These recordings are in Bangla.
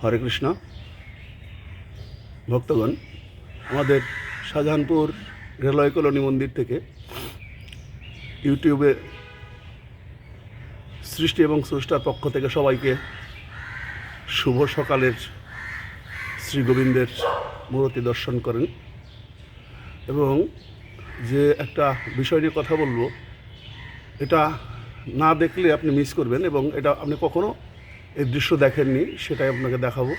হরে কৃষ্ণ ভক্তগণ, আমাদের শাহজাহানপুর রেলওয়ে কলোনি মন্দির থেকে ইউটিউবে সৃষ্টি এবং স্রষ্টার পক্ষ থেকে সবাইকে শুভ সকালের শ্রী গোবিন্দের মূর্তি দর্শন করেন। এবং যে একটা বিষয় নিয়ে কথা বলবো, এটা না দেখলে আপনি মিস করবেন এবং এটা আপনি কখনো এই দৃশ্য দেখেননি, সেটাই আপনাকে দেখাবো।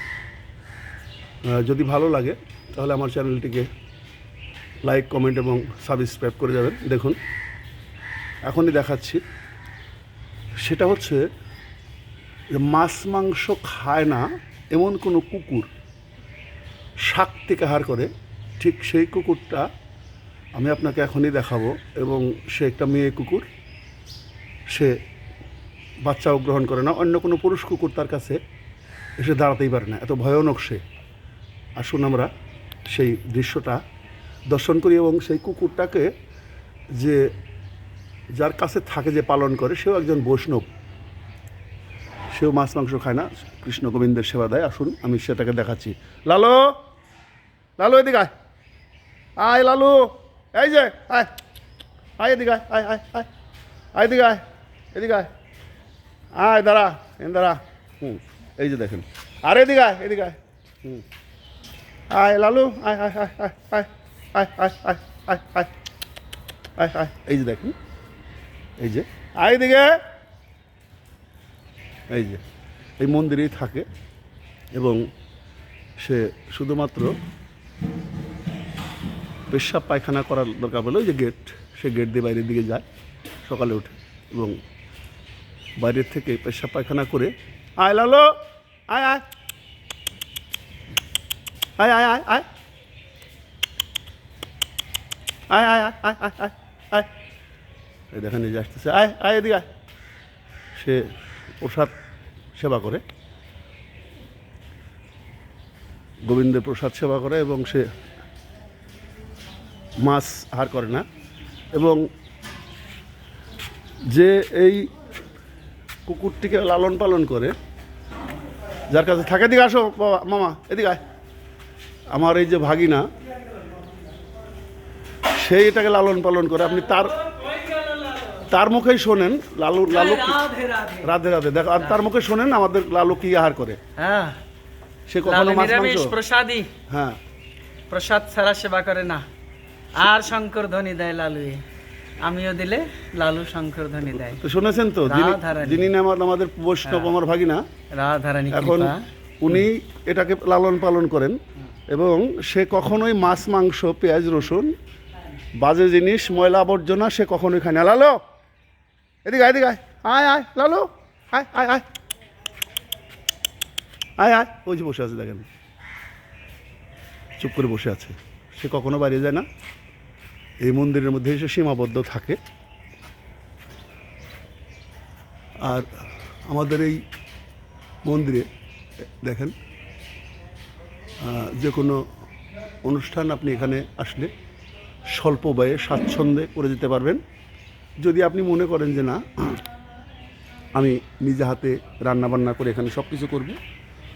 যদি ভালো লাগে তাহলে আমার চ্যানেলটিকে লাইক, কমেন্ট এবং সাবস্ক্রাইব করে যাবেন। দেখুন, এখনই দেখাচ্ছি। সেটা হচ্ছে যে মাছ মাংস খায় না এমন কোনো কুকুর শাক থেকে আহার করে, ঠিক সেই কুকুরটা আমি আপনাকে এখনই দেখাবো। এবং সে একটা মেয়ে কুকুর, সে বাচ্চাও গ্রহণ করে না। অন্য কোনো পুরুষ কুকুর তার কাছে এসে দাঁড়াতেই পারে না, এত ভয়ানক সে। আসুন আমরা সেই দৃশ্যটা দর্শন করি। এবং সেই কুকুরটাকে যে যার কাছে থাকে, যে পালন করে, সেও একজন বৈষ্ণব, সেও মাছ মাংস খায় না, কৃষ্ণ গোবিন্দের সেবা দেয়। আসুন আমি সেটাকে দেখাচ্ছি। লালু, লালু এদিকে আয়, আয় লালু, এই যে আয়, আয় এদিকে আয়, আয় আয় আয়, আয় এদিকে আয়, এদিকে আয়, আয় দাঁড়া, দাঁড়া। এই যে দেখেন, আরে এদিকে আয়, এদিকে আয়, আয় লালু, আয় আয় আয় আয় আয় আয় আয় আয় আয় আয় আয় আয়। এই যে দেখুন, এই যে আয় এদিকে। এই যে এই মন্দিরেই থাকে এবং সে শুধুমাত্র পেশাব পায়খানা করার দরকার হলে ওই যে গেট, সে গেট দিয়ে বাইরের দিকে যায় সকালে উঠে এবং বাইরের থেকে পেশাব পায়খানা করে, আয় লালো, আয় আয় আয় আয় আয় আয় আয় আয় আয় আয় আয় আয় আয়। এই দেখেন, এই যে আসতেছে, আয় আয় এদিকে আয়। সে প্রসাদ সেবা করে, গোবিন্দের প্রসাদ সেবা করে এবং সে মাছ আহার করে না। এবং যে এই কুকুরটিকে লালন পালন করে, যার কাছে থাকে, এদিকে আসো বাবা, মামা এদিকে আয়। আমার এই যে ভাগিনা, সেই এটাকে লালন পালন করে। আপনি তার মুখেই শোনেন লালু, লালু রাধে রাধে দেখো, আর তার মুখে শোনেন আমাদের লালু কি আহার করে। হ্যাঁ, সে কখনো মাছ মাংস, প্রসাদী, হ্যাঁ প্রসাদ ছাড়া সেবা করে না। আর শঙ্কর ধ্বনি দেয় লালু, আমিও দিলে লালু শঙ্কর ধ্বনি দেয়। তো শুনেছেন তো, যিনি আমাদের বৈষ্ণব, আমার ভাগিনা রাধারানী, এখন উনি এটাকে লালন পালন করেন। এবং সে কখনোই মাছ মাংস, পেঁয়াজ রসুন, বাজে জিনিস, ময়লা আবর্জনা সে কখনোই খায় না। লালু এদিকে আয়, এদিকে আয়, আয় আয় লালু, আয় আয় আয় আয় আয়। ওই যে বসে আছে দেখেন, চুপ করে বসে আছে। সে কখনো বাইরে যায় না, এই মন্দিরের মধ্যে সে সীমাবদ্ধ থাকে। আর আমাদের এই মন্দিরে দেখেন, যে কোনো অনুষ্ঠান আপনি এখানে আসলে স্বল্প ব্যয়ে স্বাচ্ছন্দ্যে করে দিতে পারবেন। যদি আপনি মনে করেন যে না, আমি নিজে হাতে রান্নাবান্না করে এখানে সব কিছু করবো,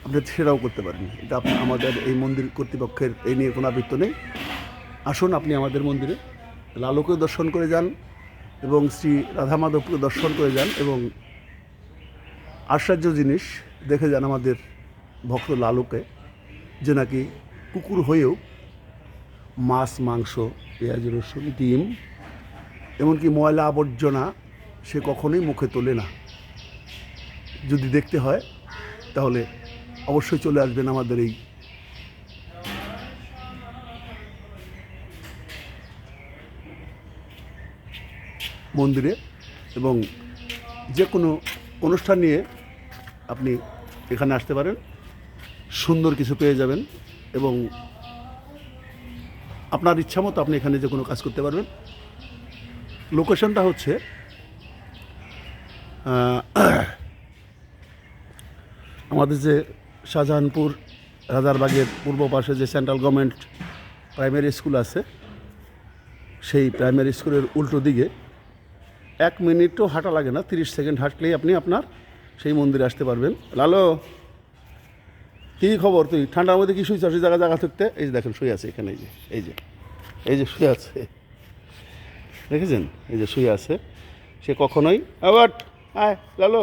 আপনি সেটাও করতে পারেন। এটা আমাদের এই মন্দির কর্তৃপক্ষের এই নিয়ে কোনো আবৃত্ত নেই। আসুন আপনি আমাদের মন্দিরে লালুকে দর্শন করে যান এবং শ্রী রাধা মাধবকে দর্শন করে যান এবং আশ্চর্য জিনিস দেখে যান আমাদের ভক্ত লালুকে, যে নাকি কুকুর হয়েও মাছ মাংস, পেঁয়াজ রসুন, ডিম, এমনকি ময়লা আবর্জনা সে কখনোই মুখে তোলে না। যদি দেখতে হয় তাহলে অবশ্যই চলে আসবেন আমাদের এই মন্দিরে এবং যে কোনো অনুষ্ঠান নিয়ে আপনি এখানে আসতে পারেন, সুন্দর কিছু পেয়ে যাবেন এবং আপনার ইচ্ছা মতো আপনি এখানে যে কোনো কাজ করতে পারবেন। লোকেশনটা হচ্ছে আমাদের যে শাহজাহানপুর রাজারবাগের পূর্ব পাশে যে সেন্ট্রাল গভর্নমেন্ট প্রাইমারি স্কুল আছে, সেই প্রাইমারি স্কুলের উল্টো দিকে 1 মিনিটও হাঁটা লাগে না, 30 সেকেন্ড হাঁটলেই আপনি আপনার সেই মন্দিরে আসতে পারবেন। লালো কী খবর তুই ঠান্ডার মধ্যে কি শুয়েছ সেই জায়গা জায়গা থাকতে? এই যে দেখেন শুয়ে আছে এখানে, এই যে শুয়ে আছে, দেখেছেন? এই যে শুয়ে আছে। সে কখনোই আবার আয় লালো